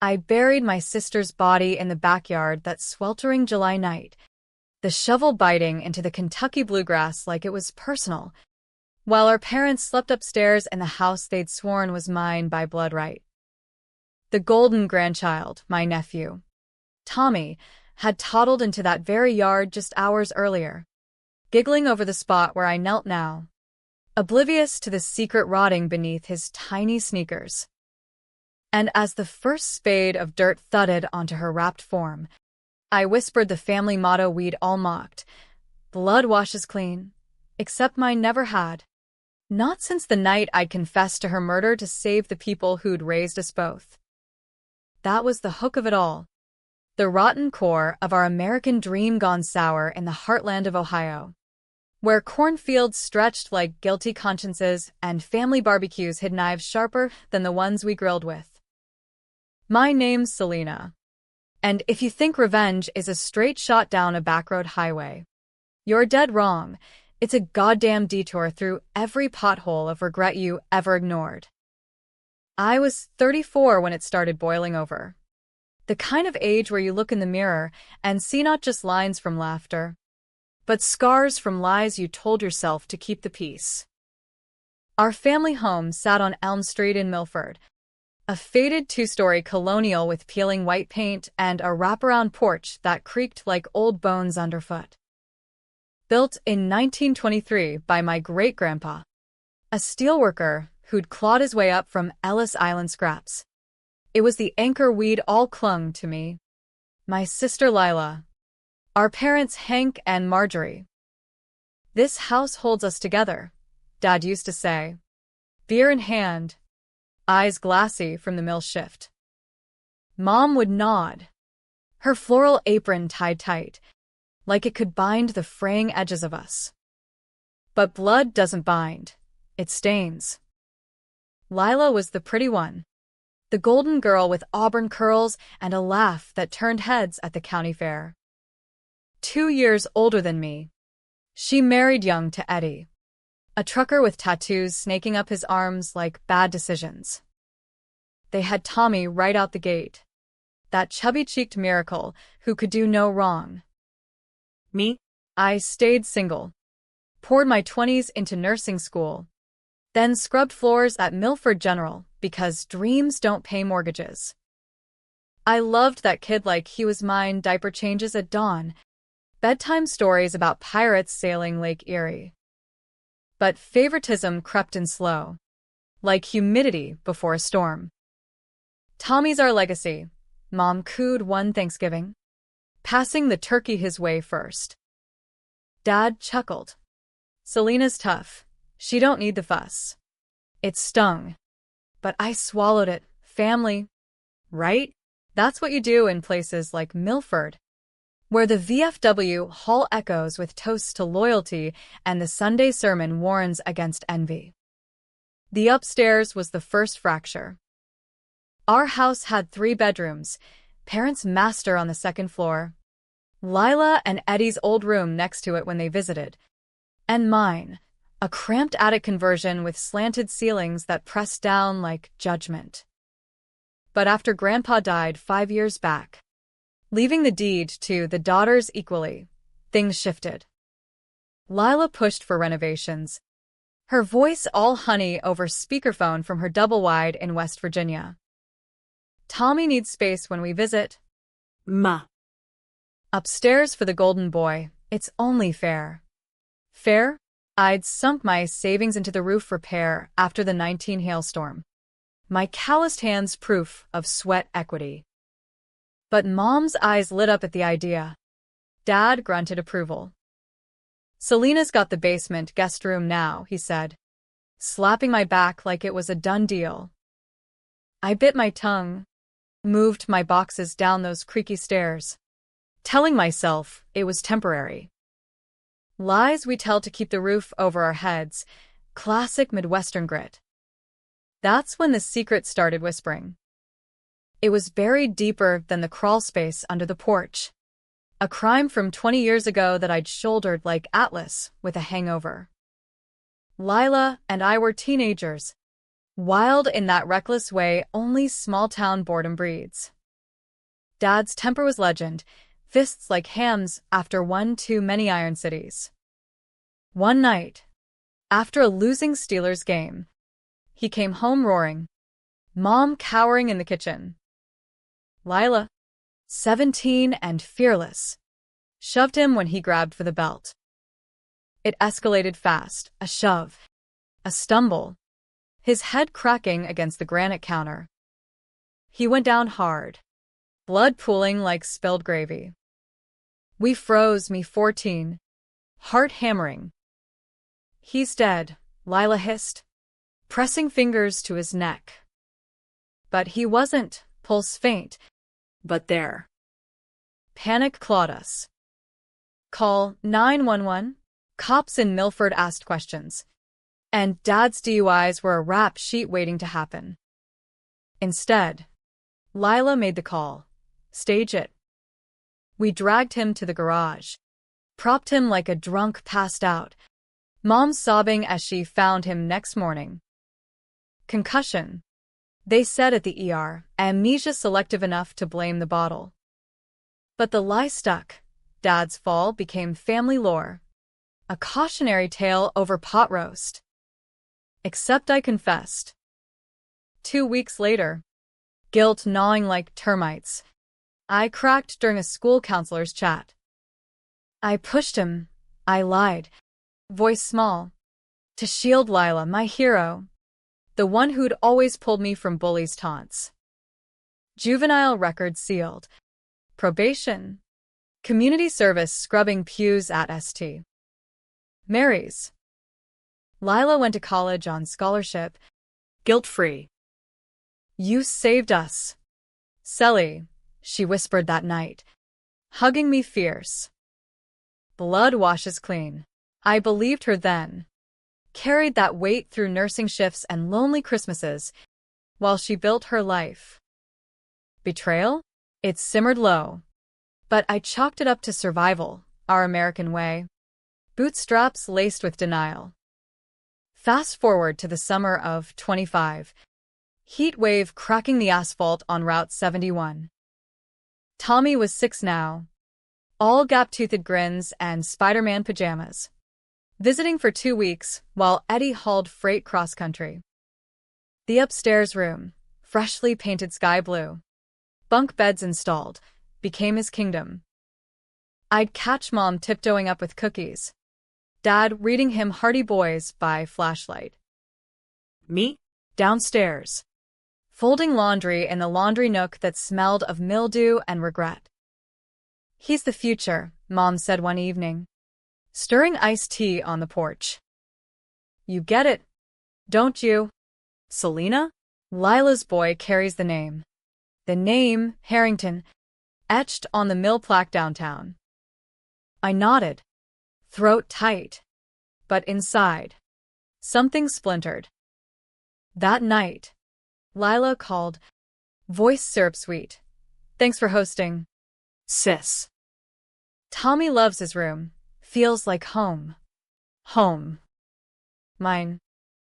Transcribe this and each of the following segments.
I buried my sister's body in the backyard that sweltering July night, the shovel biting into the Kentucky bluegrass like it was personal, while our parents slept upstairs in the house they'd sworn was mine by blood right. The golden grandchild, my nephew, Tommy, had toddled into that very yard just hours earlier, giggling over the spot where I knelt now, oblivious to the secret rotting beneath his tiny sneakers. And as the first spade of dirt thudded onto her wrapped form, I whispered the family motto we'd all mocked: blood washes clean, except mine never had. Not since the night I'd confessed to her murder to save the people who'd raised us both. That was the hook of it all. The rotten core of our American dream gone sour in the heartland of Ohio, where cornfields stretched like guilty consciences and family barbecues hid knives sharper than the ones we grilled with. My name's Selena, and if you think revenge is a straight shot down a backroad highway, you're dead wrong. It's a goddamn detour through every pothole of regret you ever ignored. I was 34 when it started boiling over. The kind of age where you look in the mirror and see not just lines from laughter, but scars from lies you told yourself to keep the peace. Our family home sat on Elm Street in Milford, a faded two-story colonial with peeling white paint and a wraparound porch that creaked like old bones underfoot. Built in 1923 by my great-grandpa, a steelworker who'd clawed his way up from Ellis Island scraps. It was the anchor we'd all clung to, me, my sister Lila, our parents Hank and Marjorie. This house holds us together, Dad used to say, beer in hand, eyes glassy from the mill shift. Mom would nod, her floral apron tied tight, like it could bind the fraying edges of us. But blood doesn't bind, it stains. Lila was the pretty one, the golden girl with auburn curls and a laugh that turned heads at the county fair. 2 years older than me, she married young to Eddie, a trucker with tattoos snaking up his arms like bad decisions. They had Tommy right out the gate, that chubby-cheeked miracle who could do no wrong. Me? I stayed single, poured my 20s into nursing school, then scrubbed floors at Milford General because dreams don't pay mortgages. I loved that kid like he was mine, diaper changes at dawn, bedtime stories about pirates sailing Lake Erie. But favoritism crept in slow, like humidity before a storm. Tommy's our legacy, Mom cooed one Thanksgiving, passing the turkey his way first. Dad chuckled. Selena's tough. She don't need the fuss. It stung. But I swallowed it. Family, right? That's what you do in places like Milford, where the VFW hall echoes with toasts to loyalty and the Sunday sermon warns against envy. The upstairs was the first fracture. Our house had 3 bedrooms, parents' master on the second floor, Lila and Eddie's old room next to it when they visited, and mine, a cramped attic conversion with slanted ceilings that pressed down like judgment. But after Grandpa died 5 years back, leaving the deed to the daughters equally, things shifted. Lila pushed for renovations, her voice all honey over speakerphone from her double-wide in West Virginia. Tommy needs space when we visit. Ma. Upstairs for the golden boy, it's only fair. Fair? I'd sunk my savings into the roof repair after the 19 hailstorm. My calloused hands proof of sweat equity. But Mom's eyes lit up at the idea. Dad grunted approval. Selena's got the basement guest room now, he said, slapping my back like it was a done deal. I bit my tongue, moved my boxes down those creaky stairs, telling myself it was temporary. Lies we tell to keep the roof over our heads, classic Midwestern grit. That's when the secret started whispering. It was buried deeper than the crawl space under the porch. A crime from 20 years ago that I'd shouldered like Atlas with a hangover. Lila and I were teenagers, Wild in that reckless way only small-town boredom breeds. Dad's temper was legend, fists like hams after one too many Iron Cities. One night, after a losing Steelers game, he came home roaring, Mom cowering in the kitchen. Lila, 17 and fearless, shoved him when he grabbed for the belt. It escalated fast, a shove, a stumble, his head cracking against the granite counter. He went down hard, blood pooling like spilled gravy. We froze, me 14, heart hammering. He's dead, Lila hissed, pressing fingers to his neck. But he wasn't, pulse faint, but there. Panic clawed us. Call 911? Cops in Milford asked questions, and Dad's DUIs were a rap sheet waiting to happen. Instead, Lila made the call. Stage it. We dragged him to the garage, propped him like a drunk passed out, Mom sobbing as she found him next morning. Concussion, they said at the ER, amnesia selective enough to blame the bottle. But the lie stuck. Dad's fall became family lore, a cautionary tale over pot roast. Except I confessed. 2 weeks later, guilt gnawing like termites, I cracked during a school counselor's chat. I pushed him, I lied, voice small, to shield Lila, my hero, the one who'd always pulled me from bullies' taunts. Juvenile record sealed. Probation. Community service scrubbing pews at St. Mary's. Lila went to college on scholarship, guilt-free. You saved us, Selly, she whispered that night, hugging me fierce. Blood washes clean. I believed her then. Carried that weight through nursing shifts and lonely Christmases, while she built her life. Betrayal? It simmered low. But I chalked it up to survival, our American way. Bootstraps laced with denial. Fast forward to the summer of 25. Heat wave cracking the asphalt on Route 71. Tommy was 6 now. All gap-toothed grins and Spider-Man pajamas. Visiting for 2 weeks while Eddie hauled freight cross-country. The upstairs room, freshly painted sky blue, bunk beds installed, became his kingdom. I'd catch Mom tiptoeing up with cookies, Dad reading him Hardy Boys by flashlight. Me? Downstairs, folding laundry in the laundry nook that smelled of mildew and regret. He's the future, Mom said one evening, stirring iced tea on the porch. You get it, don't you? Selena? Lila's boy carries the name. The name, Harrington, etched on the mill plaque downtown. I nodded, throat tight, but inside, something splintered. That night, Lila called, voice syrup sweet. Thanks for hosting, sis. Tommy loves his room, feels like home. Home. Mine.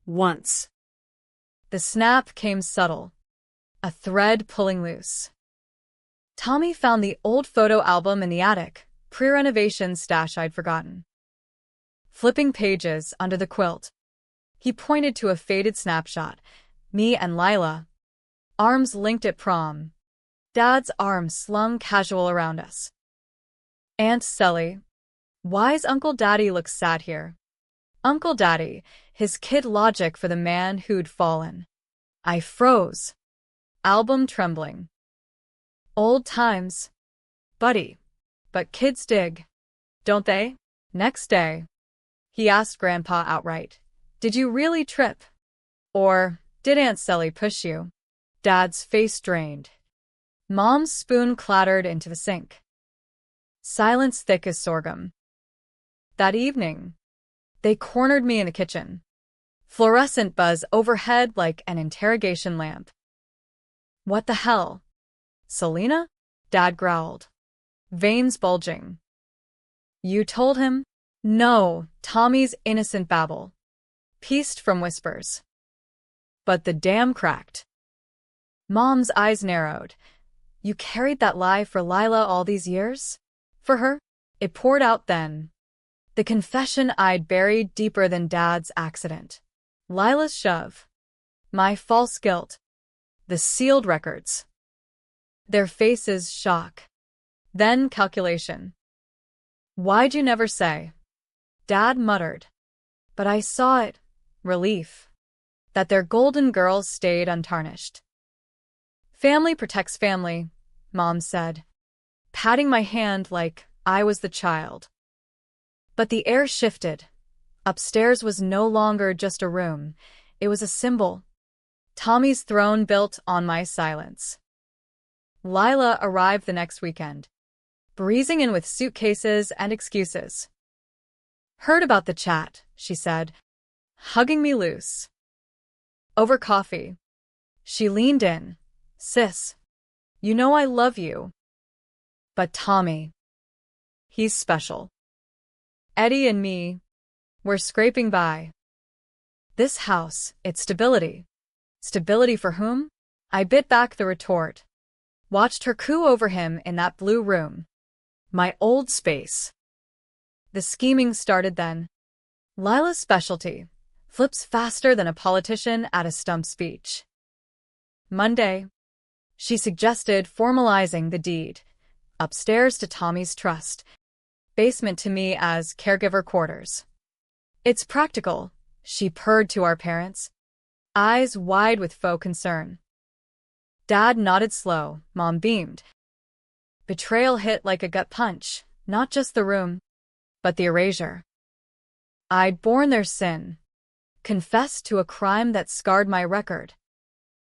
Once. The snap came subtle, a thread pulling loose. Tommy found the old photo album in the attic, pre-renovation stash I'd forgotten. Flipping pages under the quilt, he pointed to a faded snapshot, me and Lila, arms linked at prom, Dad's arm slung casual around us. Aunt Selly, why's Uncle Daddy look sad here? Uncle Daddy, his kid logic for the man who'd fallen. I froze. Album trembling. Old times. Buddy. But kids dig, don't they? Next day, he asked Grandpa outright, did you really trip? Or did Aunt Selly push you? Dad's face drained. Mom's spoon clattered into the sink. Silence thick as sorghum. That evening, they cornered me in the kitchen. Fluorescent buzz overhead like an interrogation lamp. What the hell? Selena? Dad growled, veins bulging. You told him? No, Tommy's innocent babble, pieced from whispers. But the dam cracked. Mom's eyes narrowed. You carried that lie for Lila all these years? For her? It poured out then. The confession I'd buried deeper than Dad's accident. Lila's shove. My false guilt. The sealed records. Their faces shock. Then calculation. Why'd you never say? Dad muttered. But I saw it. Relief. That their golden girls stayed untarnished. Family protects family, Mom said, patting my hand like I was the child. But the air shifted. Upstairs was no longer just a room. It was a symbol. Tommy's throne built on my silence. Lila arrived the next weekend, breezing in with suitcases and excuses. Heard about the chat, she said, hugging me loose. Over coffee. She leaned in. Sis, you know I love you. But Tommy. He's special. Eddie and me, we're scraping by. This house, it's stability. Stability for whom? I bit back the retort. Watched her coo over him in that blue room. My old space. The scheming started then. Lila's specialty. Flips faster than a politician at a stump speech. Monday. She suggested formalizing the deed. Upstairs to Tommy's trust. Basement to me as caregiver quarters. It's practical, she purred to our parents, eyes wide with faux concern. Dad nodded slow, Mom beamed. Betrayal hit like a gut punch, not just the room, but the erasure. I'd borne their sin, confessed to a crime that scarred my record,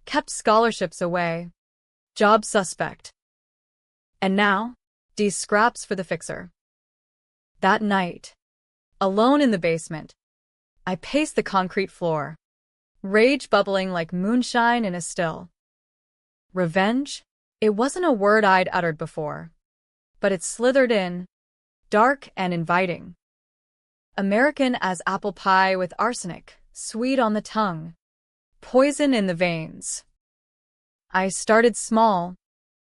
kept scholarships away, job suspect. And now, D's scraps for the fixer. That night, alone in the basement, I paced the concrete floor, rage bubbling like moonshine in a still. Revenge? It wasn't a word I'd uttered before, but it slithered in, dark and inviting. American as apple pie with arsenic, sweet on the tongue, poison in the veins. I started small,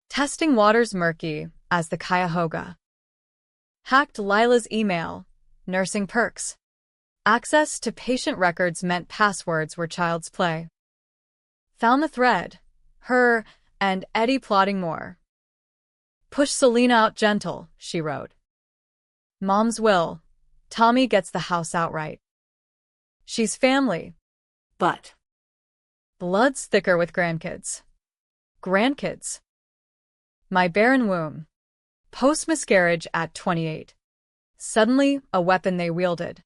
testing waters murky as the Cuyahoga. Hacked Lila's email, nursing perks. Access to patient records meant passwords were child's play. Found the thread, her and Eddie plotting more. Push Selena out gentle, she wrote. Mom's will. Tommy gets the house outright. She's family. But blood's thicker with grandkids. Grandkids. My barren womb. Post-miscarriage at 28. Suddenly, a weapon they wielded.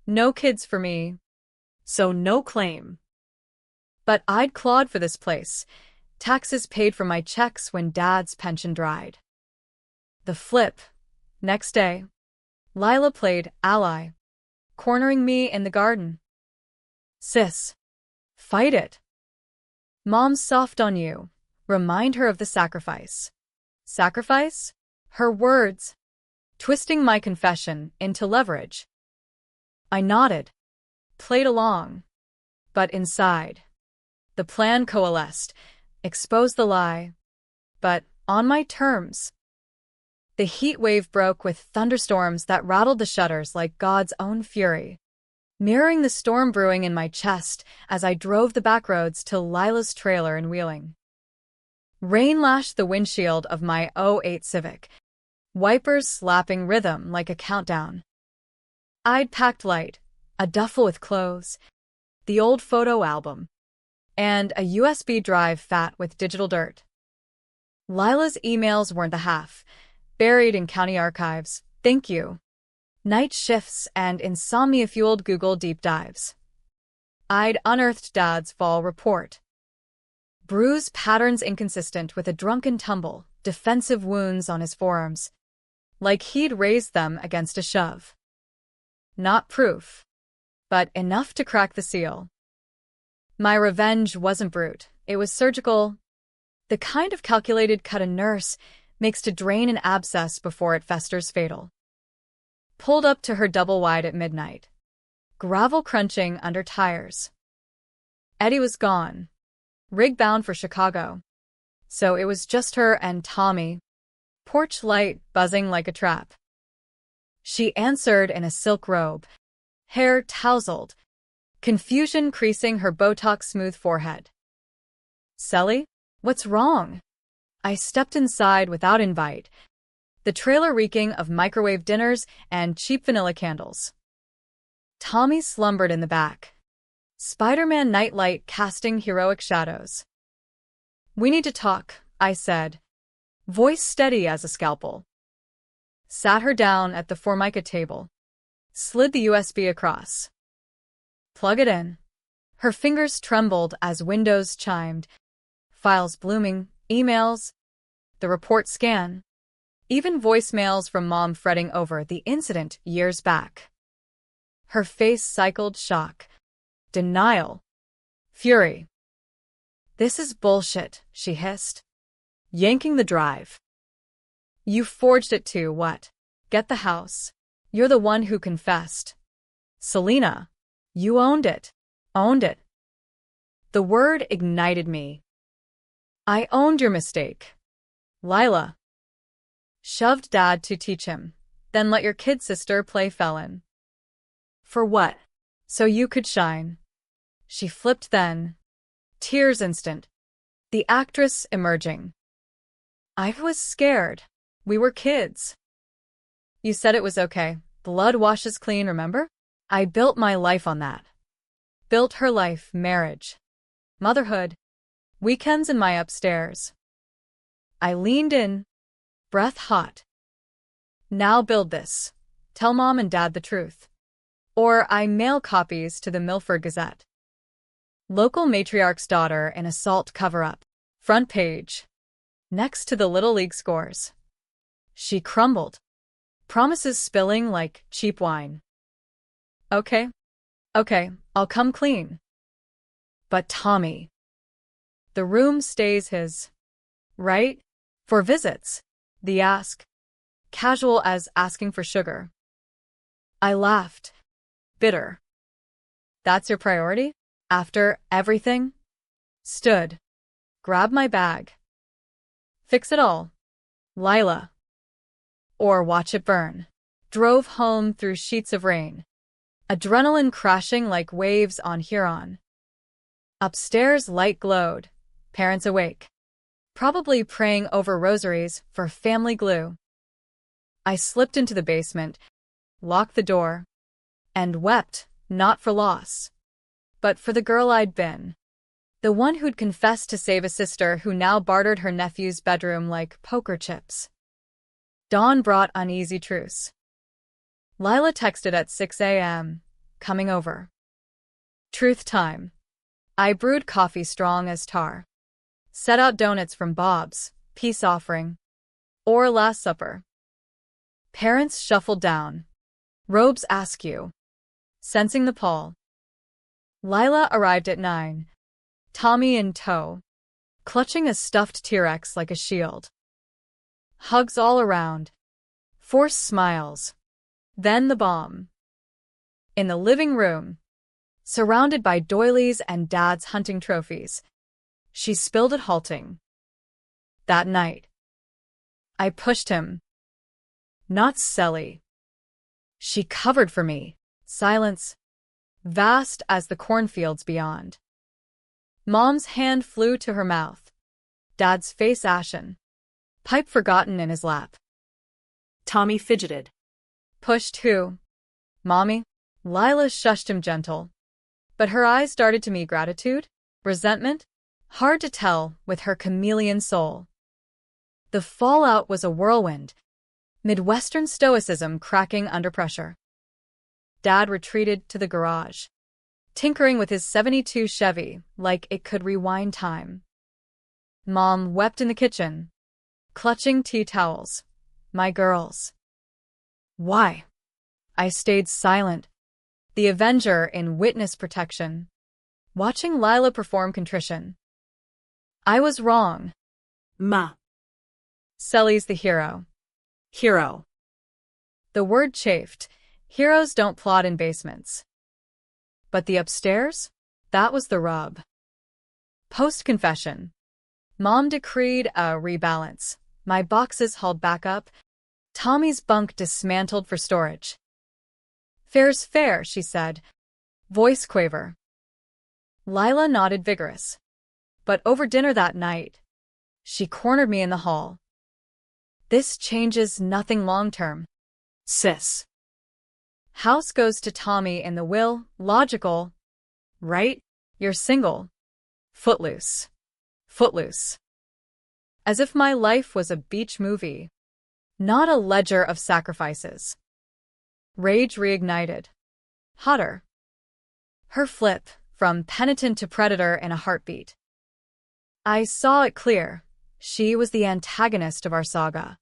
No kids for me, so no claim. But I'd clawed for this place. Taxes paid for my checks when Dad's pension dried. The flip. Next day, Lila played ally, cornering me in the garden. Sis, fight it. Mom's soft on you. Remind her of the sacrifice. Sacrifice? Her words, twisting my confession into leverage. I nodded, played along, but inside. The plan coalesced, exposed the lie, but on my terms. The heat wave broke with thunderstorms that rattled the shutters like God's own fury, mirroring the storm brewing in my chest as I drove the backroads to Lila's trailer in Wheeling. Rain lashed the windshield of my '08 Civic, wipers slapping rhythm like a countdown. I'd packed light, a duffel with clothes, the old photo album, and a USB drive fat with digital dirt. Lila's emails weren't the half, buried in county archives, thank you. Night shifts and insomnia-fueled Google deep dives. I'd unearthed Dad's fall report. Bruise patterns inconsistent with a drunken tumble, defensive wounds on his forearms, like he'd raised them against a shove. Not proof, but enough to crack the seal. My revenge wasn't brute, it was surgical. The kind of calculated cut a nurse makes to drain an abscess before it festers fatal. Pulled up to her double wide at midnight. Gravel crunching under tires. Eddie was gone, rig-bound for Chicago. So it was just her and Tommy, porch light buzzing like a trap. She answered in a silk robe, hair tousled, confusion creasing her Botox-smooth forehead. "Selly, what's wrong?" I stepped inside without invite, the trailer reeking of microwave dinners and cheap vanilla candles. Tommy slumbered in the back, Spider-Man nightlight casting heroic shadows. "We need to talk," I said, voice steady as a scalpel. Sat her down at the Formica table, slid the USB across. "Plug it in." Her fingers trembled as windows chimed, files blooming, emails, the report scan, even voicemails from Mom fretting over the incident years back. Her face cycled shock, denial, fury. "This is bullshit," she hissed, yanking the drive. "You forged it too, what? Get the house. You're the one who confessed. Selena, you owned it. Owned it." The word ignited me. "I owned your mistake. Lila." "Shoved Dad to teach him, then let your kid sister play felon." "For what?" "So you could shine." She flipped then. Tears instant. The actress emerging. "I was scared. We were kids. You said it was okay. Blood washes clean, remember? I built my life on that. Built her life, marriage, motherhood, weekends in my upstairs." I leaned in, breath hot. "Now build this. Tell Mom and Dad the truth. Or I mail copies to the Milford Gazette." Local matriarch's daughter in assault cover-up. Front page. Next to the Little League scores. She crumbled. Promises spilling like cheap wine. Okay, I'll come clean." But Tommy. The room stays his. Right? For visits. The ask. Casual as asking for sugar. I laughed. Bitter. "That's your priority? After everything?" Stood. Grabbed my bag. "Fix it all, Lila. Or watch it burn." Drove home through sheets of rain. Adrenaline crashing like waves on Huron. Upstairs light glowed, parents awake, probably praying over rosaries for family glue. I slipped into the basement, locked the door, and wept, not for loss, but for the girl I'd been. The one who'd confessed to save a sister who now bartered her nephew's bedroom like poker chips. Dawn brought uneasy truce. Lila texted at 6 a.m., coming over. Truth time. I brewed coffee strong as tar. Set out donuts from Bob's, peace offering, or Last Supper. Parents shuffled down. Robes askew. Sensing the pall. Lila arrived at 9. Tommy in tow, clutching a stuffed T-Rex like a shield. Hugs all around. Forced smiles. Then the bomb. In the living room, surrounded by doilies and Dad's hunting trophies, she spilled it halting. That night, I pushed him. Not Selly. She covered for me. Silence, vast as the cornfields beyond. Mom's hand flew to her mouth. Dad's face ashen. Pipe forgotten in his lap. Tommy fidgeted. Pushed who? Mommy? Lila shushed him gentle. But her eyes darted to me gratitude? Resentment? Hard to tell with her chameleon soul. The fallout was a whirlwind. Midwestern stoicism cracking under pressure. Dad retreated to the garage, tinkering with his '72 Chevy like it could rewind time. Mom wept in the kitchen, clutching tea towels. My girls. Why? I stayed silent, the avenger in witness protection, watching Lila perform contrition. I was wrong. Ma. Selly's the hero. Hero. The word chafed. Heroes don't plot in basements. But the upstairs? That was the rub. Post-confession. Mom decreed a rebalance. My boxes hauled back up. Tommy's bunk dismantled for storage. Fair's fair, she said. Voice quaver. Lila nodded vigorous. But over dinner that night, she cornered me in the hall. This changes nothing long-term. Sis. House goes to Tommy in the will, logical. Right? You're single. Footloose. Footloose. As if my life was a beach movie, not a ledger of sacrifices. Rage reignited. Hotter. Her flip, from penitent to predator in a heartbeat. I saw it clear. She was the antagonist of our saga.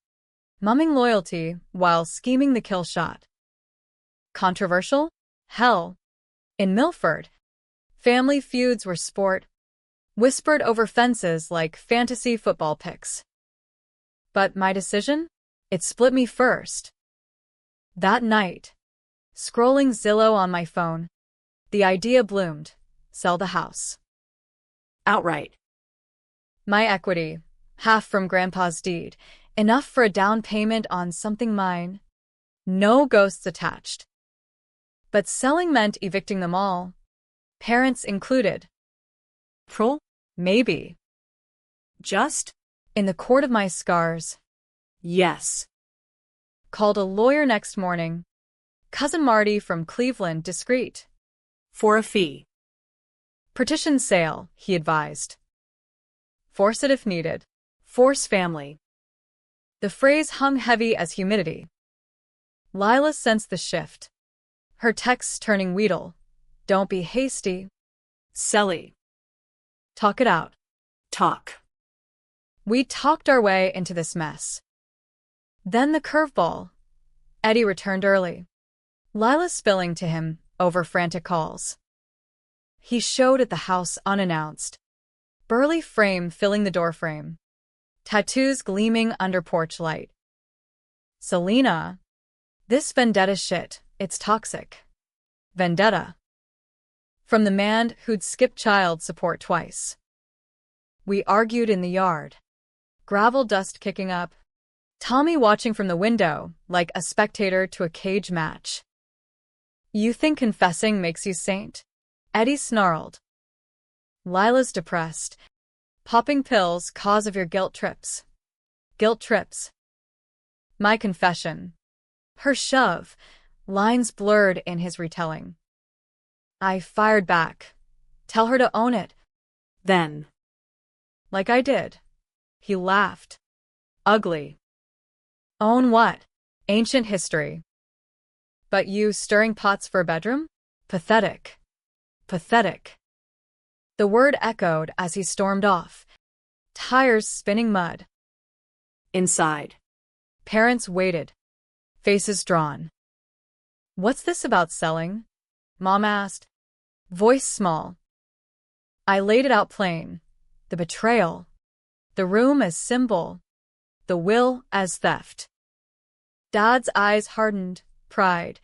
Mumming loyalty while scheming the kill shot. Controversial? Hell. In Milford, family feuds were sport, whispered over fences like fantasy football picks. But my decision? It split me first. That night, scrolling Zillow on my phone, the idea bloomed. Sell the house. Outright. My equity, half from Grandpa's deed, enough for a down payment on something mine. No ghosts attached. But selling meant evicting them all. Parents included. Pro? Maybe. Just? In the court of my scars. Yes. Called a lawyer next morning. Cousin Marty from Cleveland, discreet. For a fee. Partition sale, he advised. Force it if needed. Force family. The phrase hung heavy as humidity. Lila sensed the shift. Her texts turning wheedle. Don't be hasty. Selly. Talk it out. Talk. We talked our way into this mess. Then the curveball. Eddie returned early. Lila spilling to him over frantic calls. He showed at the house unannounced. Burly frame filling the doorframe. Tattoos gleaming under porch light. Selena. This vendetta shit, it's toxic. Vendetta. From the man who'd skipped child support twice. We argued in the yard. Gravel dust kicking up. Tommy watching from the window, like a spectator to a cage match. You think confessing makes you saint? Eddie snarled. Lila's depressed. Popping pills cause of your guilt trips. Guilt trips. My confession. Her shove. Lines blurred in his retelling. I fired back. Tell her to own it. Then. Like I did. He laughed. Ugly. Own what? Ancient history. But you stirring pots for a bedroom? Pathetic. Pathetic. The word echoed as he stormed off. Tires spinning mud. Inside. Parents waited. Faces drawn. What's this about selling? Mom asked. Voice small. I laid it out plain. The betrayal. The room as symbol. The will as theft. Dad's eyes hardened. Pride.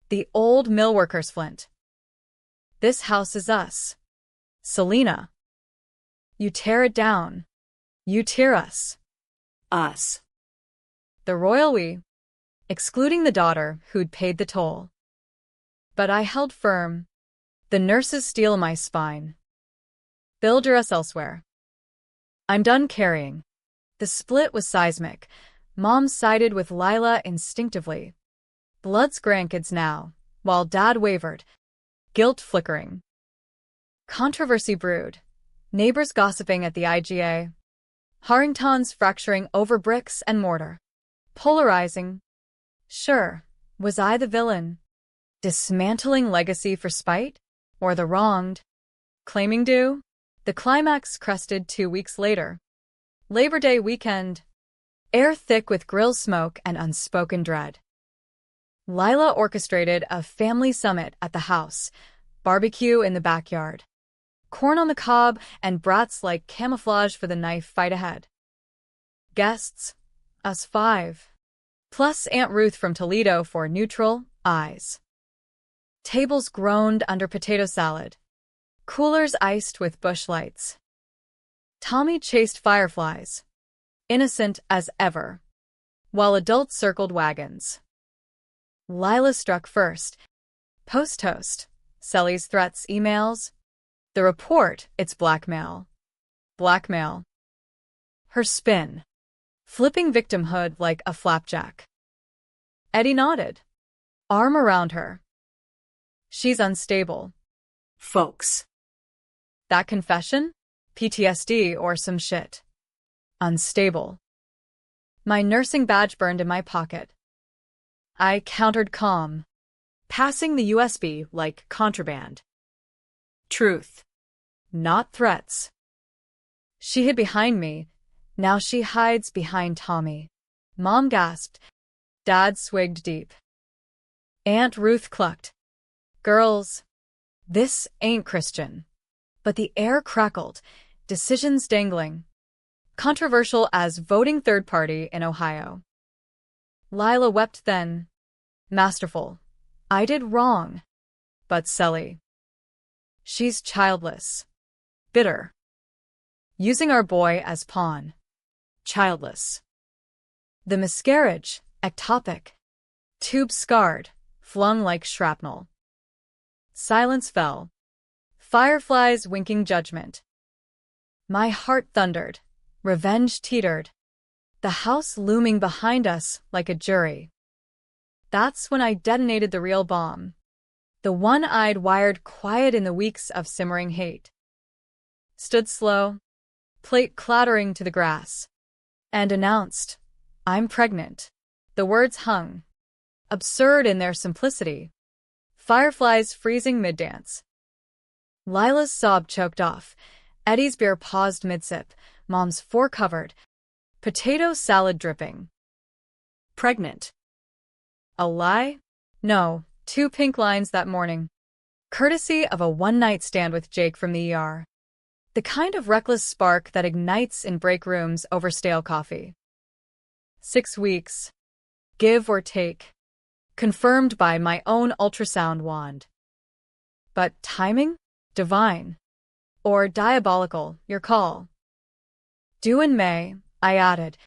The old millworker's flint. This house is us. Selena. You tear it down. You tear us. Us. The royal we. Excluding the daughter who'd paid the toll. But I held firm. The nurse's steel my spine. Build us elsewhere. I'm done carrying. The split was seismic. Mom sided with Lila instinctively. Blood's grandkids now, while Dad wavered. Guilt flickering. Controversy brewed. Neighbors gossiping at the IGA. Harringtons fracturing over bricks and mortar. Polarizing. Sure, was I the villain? Dismantling legacy for spite? Or the wronged? Claiming due? The climax crested 2 weeks later. Labor Day weekend. Air thick with grill smoke and unspoken dread. Lila orchestrated a family summit at the house. Barbecue in the backyard. Corn on the cob and brats like camouflage for the knife fight ahead. Guests? Us 5. Plus Aunt Ruth from Toledo for neutral eyes. Tables groaned under potato salad. Coolers iced with bush lights. Tommy chased fireflies, innocent as ever, while adults circled wagons. Lila struck first. Post-toast. Sully's threats, emails. The report, it's blackmail. Blackmail. Her spin. Flipping victimhood like a flapjack. Eddie nodded. Arm around her. She's unstable. Folks. That confession? PTSD or some shit. Unstable. My nursing badge burned in my pocket. I countered calm, passing the USB like contraband. Truth. Not threats. She hid behind me. Now she hides behind Tommy. Mom gasped. Dad swigged deep. Aunt Ruth clucked. Girls, this ain't Christian. But the air crackled, decisions dangling. Controversial as voting third party in Ohio. Lila wept then. Masterful. I did wrong. But Sully. She's childless. Bitter. Using our boy as pawn. Childless. The miscarriage, ectopic. Tube scarred, flung like shrapnel. Silence fell. Fireflies winking judgment. My heart thundered. Revenge teetered. The house looming behind us like a jury. That's when I detonated the real bomb. The one I'd wired quiet in the weeks of simmering hate. Stood slow, plate clattering to the grass, and announced, I'm pregnant. The words hung, absurd in their simplicity. Fireflies freezing mid-dance. Lila's sob choked off. Eddie's beer paused mid-sip. Mom's fore-covered. Potato salad dripping. Pregnant. A lie? No, 2 pink lines that morning. Courtesy of a one-night stand with Jake from the ER. The kind of reckless spark that ignites in break rooms over stale coffee. 6 weeks. Give or take. Confirmed by my own ultrasound wand. But timing? Divine. Or diabolical, your call. Due in May, I added.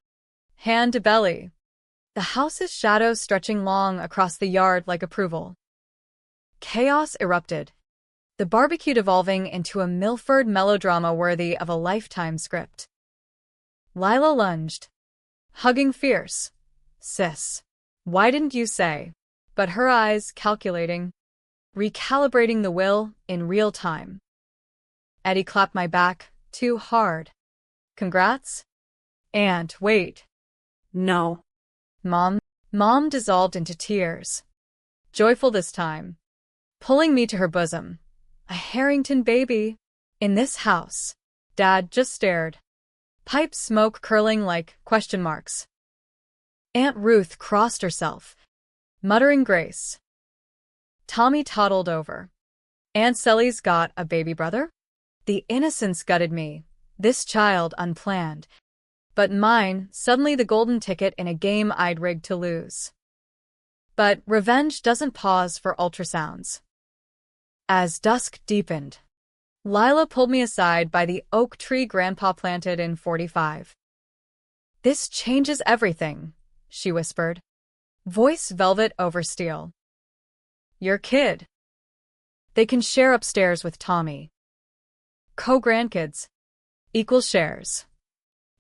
Hand to belly. The house's shadows stretching long across the yard like approval. Chaos erupted. The barbecue devolving into a Milford melodrama worthy of a Lifetime script. Lila lunged. Hugging fierce. Sis. Why didn't you say? But her eyes calculating. Recalibrating the will in real time. Eddie clapped my back, too hard. Congrats? And wait. No. Mom dissolved into tears. Joyful this time. Pulling me to her bosom. A Harrington baby. In this house. Dad just stared. Pipe smoke curling like question marks. Aunt Ruth crossed herself, muttering grace. Tommy toddled over. Aunt Sally's got a baby brother? The innocence gutted me. This child unplanned. But mine, suddenly the golden ticket in a game I'd rigged to lose. But revenge doesn't pause for ultrasounds. As dusk deepened, Lila pulled me aside by the oak tree Grandpa planted in 45. This changes everything, she whispered. Voice velvet over steel. Your kid. They can share upstairs with Tommy. Co-grandkids. Equal shares.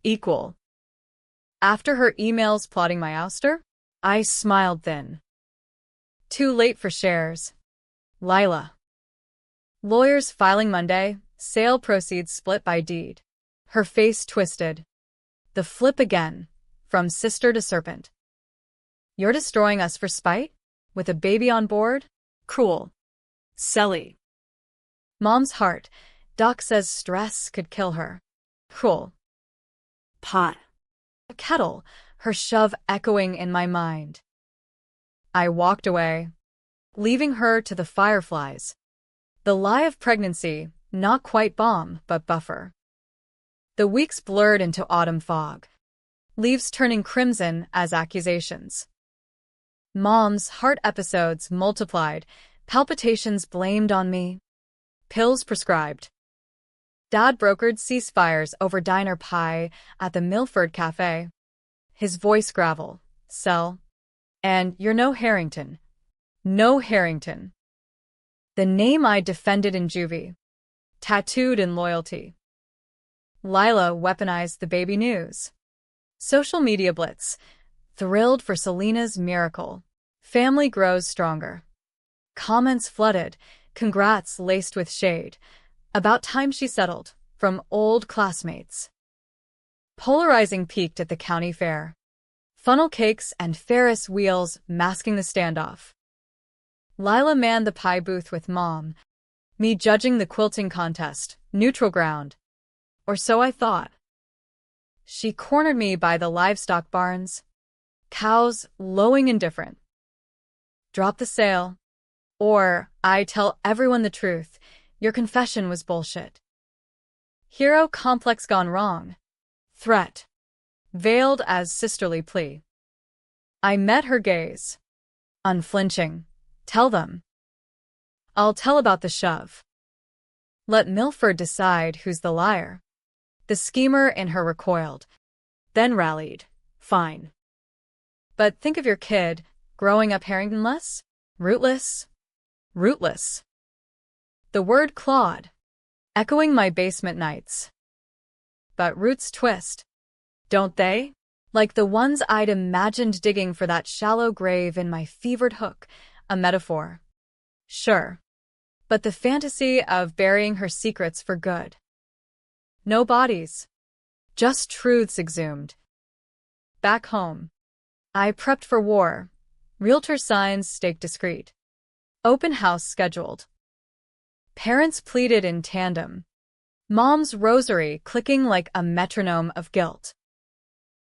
Equal. After her emails plotting my ouster, I smiled thin. Too late for shares. Lila. Lawyers filing Monday, sale proceeds split by deed. Her face twisted. The flip again, from sister to serpent. You're destroying us for spite? With a baby on board? Cruel. Selly. Mom's heart. Doc says stress could kill her. Cruel. Pot. A kettle, her shove echoing in my mind. I walked away, leaving her to the fireflies. The lie of pregnancy, not quite bomb, but buffer. The weeks blurred into autumn fog. Leaves turning crimson as accusations. Mom's heart episodes multiplied, palpitations blamed on me. Pills prescribed. Dad brokered ceasefires over diner pie at the Milford Cafe. His voice gravel. Sell. And you're no Harrington. No Harrington. The name I defended in juvie. Tattooed in loyalty. Lila weaponized the baby news. Social media blitz. Thrilled for Selena's miracle. Family grows stronger. Comments flooded. Congrats laced with shade. About time she settled. From old classmates. Polarizing peaked at the county fair. Funnel cakes and Ferris wheels masking the standoff. Lila manned the pie booth with Mom. Me judging the quilting contest. Neutral ground. Or so I thought. She cornered me by the livestock barns. Cows lowing indifferent. Drop the sale. Or, I tell everyone the truth. Your confession was bullshit. Hero complex gone wrong. Threat. Veiled as sisterly plea. I met her gaze. Unflinching. Tell them. I'll tell about the shove. Let Milford decide who's the liar. The schemer in her recoiled. Then rallied. Fine. But think of your kid, growing up Harringtonless? Rootless? Rootless. The word clawed, echoing my basement nights. But roots twist, don't they? Like the ones I'd imagined digging for that shallow grave in my fevered hook, a metaphor. Sure. But the fantasy of burying her secrets for good. No bodies. Just truths exhumed. Back home. I prepped for war. Realtor signs staked discreet. Open house scheduled. Parents pleaded in tandem. Mom's rosary clicking like a metronome of guilt.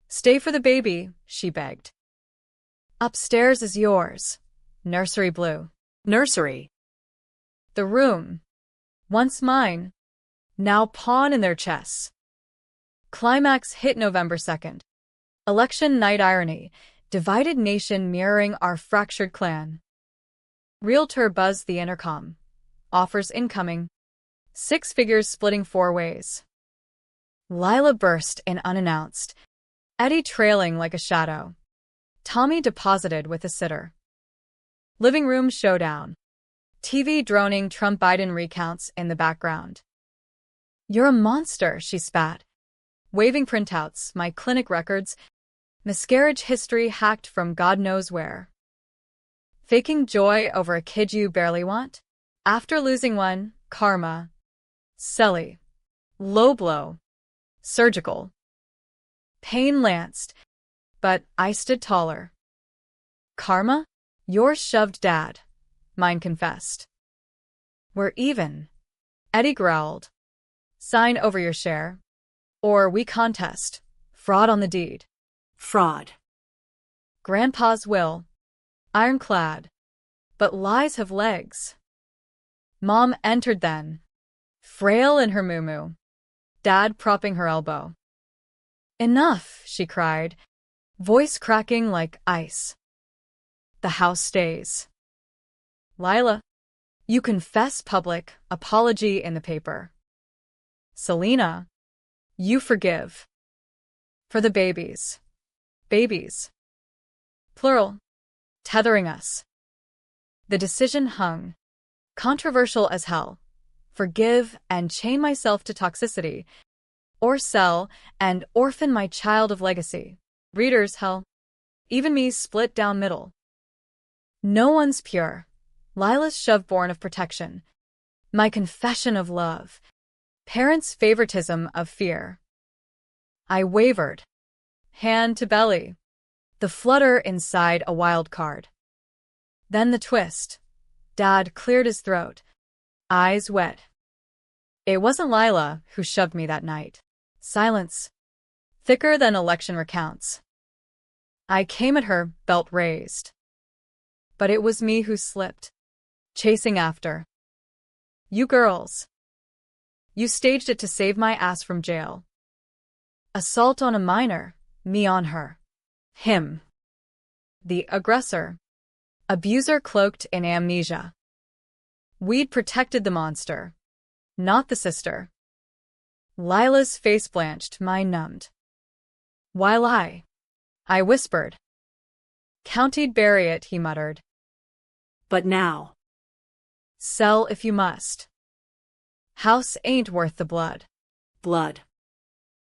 Stay for the baby, she begged. Upstairs is yours. Nursery blue. Nursery. The room. Once mine. Now pawn in their chests. Climax hit November 2nd. Election night irony. Divided nation mirroring our fractured clan. Realtor buzzed the intercom. Offers incoming. 6 figures splitting 4 ways. Lila burst in unannounced. Eddie trailing like a shadow. Tommy deposited with a sitter. Living room showdown. TV droning Trump-Biden recounts in the background. You're a monster, she spat. Waving printouts, my clinic records, miscarriage history hacked from God knows where. Faking joy over a kid you barely want? After losing one, karma. Selly. Low blow. Surgical. Pain lanced, but I stood taller. Karma? Yours shoved Dad. Mine confessed. We're even. Eddie growled. Sign over your share. Or we contest. Fraud on the deed. Fraud. Grandpa's will. Ironclad. But lies have legs. Mom entered then. Frail in her muumuu. Dad propping her elbow. Enough, she cried, voice cracking like ice. The house stays. Lila, you confess public, apology in the paper. Selena, you forgive. For the babies. Babies. Plural. Tethering us. The decision hung. Controversial as hell. Forgive and chain myself to toxicity. Or sell and orphan my child of legacy. Readers, hell. Even me split down middle. No one's pure. Lila's shove born of protection. My confession of love. Parents' favoritism of fear. I wavered. Hand to belly. The flutter inside a wild card. Then the twist. Dad cleared his throat. Eyes wet. It wasn't Lila who shoved me that night. Silence. Thicker than election recounts. I came at her, belt raised. But it was me who slipped. Chasing after. You girls. You staged it to save my ass from jail. Assault on a minor, me on her. Him. The aggressor. Abuser cloaked in amnesia. We'd protected the monster. Not the sister. Lila's face blanched, mine numbed. Why lie? I whispered. County'd bury it, he muttered. But now. Sell if you must. House ain't worth the blood. Blood.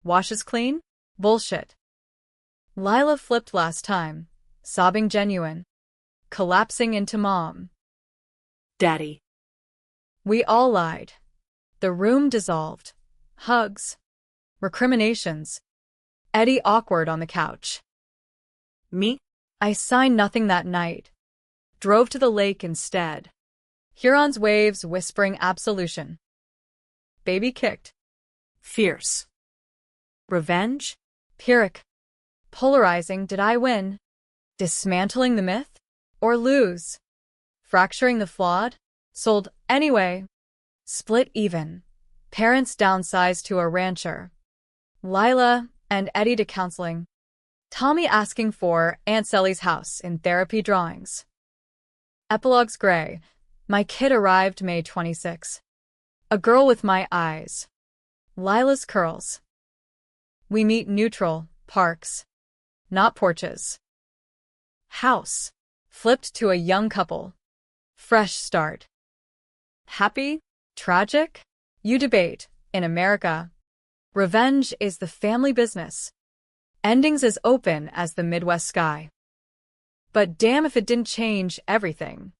Washes clean? Bullshit. Lila flipped last time, sobbing genuine, collapsing into mom. Daddy. We all lied. The room dissolved. Hugs. Recriminations. Eddie awkward on the couch. Me? I signed nothing that night. Drove to the lake instead. Huron's waves whispering absolution. Baby kicked. Fierce. Revenge? Pyrrhic. Polarizing. Did I win? Dismantling the myth? Or lose? Fracturing the flawed? Sold anyway. Split even. Parents downsized to a rancher. Lila and Eddie to counseling. Tommy asking for Aunt Sally's house in therapy drawings. Epilogues gray. My kid arrived May 26. A girl with my eyes. Lila's curls. We meet neutral, parks. Not porches. House. Flipped to a young couple. Fresh start. Happy? Tragic? You debate. In America, revenge is the family business. Endings as open as the Midwest sky. But damn if it didn't change everything.